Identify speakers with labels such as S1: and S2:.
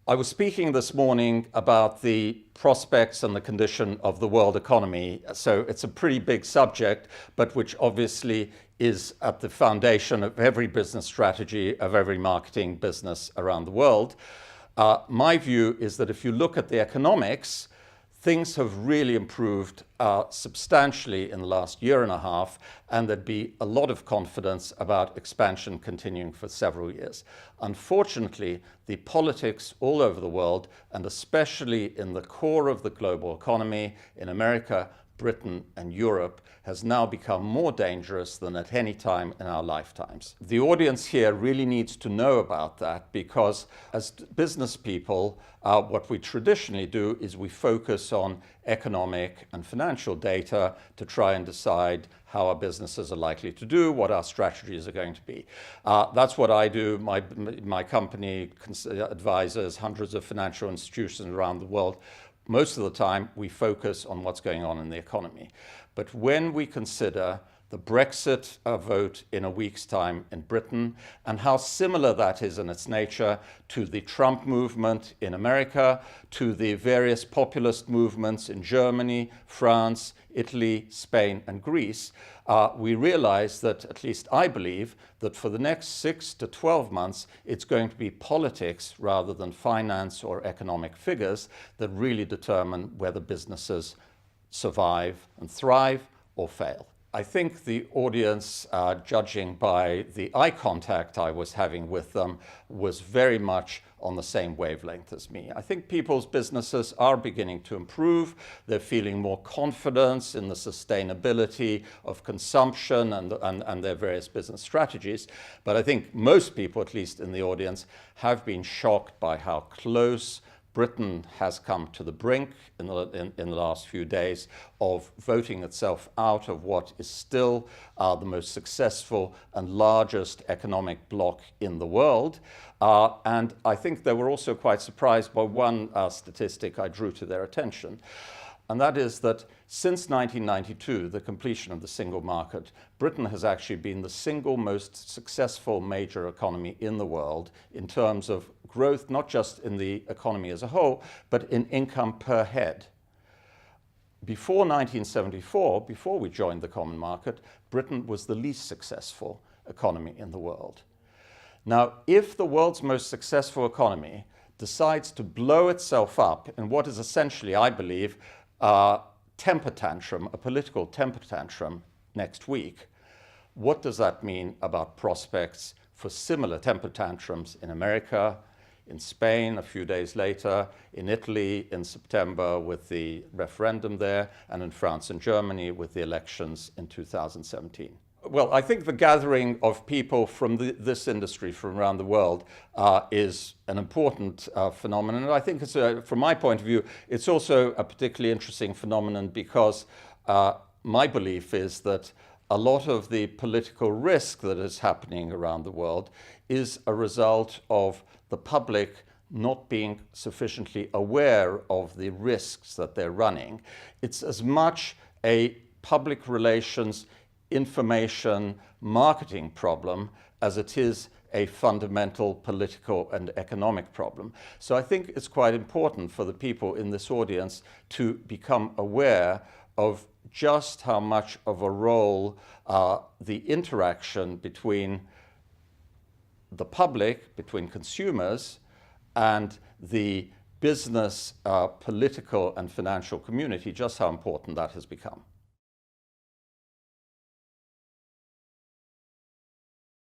S1: I was speaking this morning about the prospects and the condition of the world economy. So it's a pretty big subject, but which obviously is at the foundation of every business strategy, of every marketing business around the world. My view is that if you look at the economics, things have really improved substantially in the last year and a half, and there'd be a lot of confidence about expansion continuing for several years. Unfortunately, the politics all over the world, and especially in the core of the global economy, in America, Britain and Europe, has now become more dangerous than at any time in our lifetimes. The audience here really needs to know about that, because as business people, what we traditionally do is we focus on economic and financial data to try and decide how our businesses are likely to do, what our strategies are going to be. That's what I do. My company advises hundreds of financial institutions around the world. Most of the time, we focus on what's going on in the economy. But when we consider the Brexit vote in a week's time in Britain, and how similar that is in its nature to the Trump movement in America, to the various populist movements in Germany, France, Italy, Spain, and Greece, we realize that, at least I believe, that for the next 6 to 12 months, it's going to be politics rather than finance or economic figures that really determine whether businesses survive and thrive or fail. I think the audience, judging by the eye contact I was having with them, was very much on the same wavelength as me. I think people's businesses are beginning to improve. They're feeling more confidence in the sustainability of consumption and their various business strategies. But I think most people, at least in the audience, have been shocked by how close Britain has come to the brink in the last few days of voting itself out of what is still the most successful and largest economic bloc in the world. And I think they were also quite surprised by one statistic I drew to their attention. And that is that since 1992, the completion of the single market, Britain has actually been the single most successful major economy in the world in terms of growth, not just in the economy as a whole, but in income per head. Before 1974, before we joined the common market, Britain was the least successful economy in the world. Now, if the world's most successful economy decides to blow itself up in what is essentially, I believe, temper tantrum, a political temper tantrum next week, what does that mean about prospects for similar temper tantrums in America, in Spain a few days later, in Italy in September with the referendum there, and in France and Germany with the elections in 2017? Well, I think the gathering of people from this industry from around the world is an important phenomenon. And I think, from my point of view, it's also a particularly interesting phenomenon because my belief is that a lot of the political risk that is happening around the world is a result of the public not being sufficiently aware of the risks that they're running. It's as much a public relations information marketing problem as it is a fundamental political and economic problem. So I think it's quite important for the people in this audience to become aware of just how much of a role the interaction between the public, between consumers, and the business, political and financial community, just how important that has become.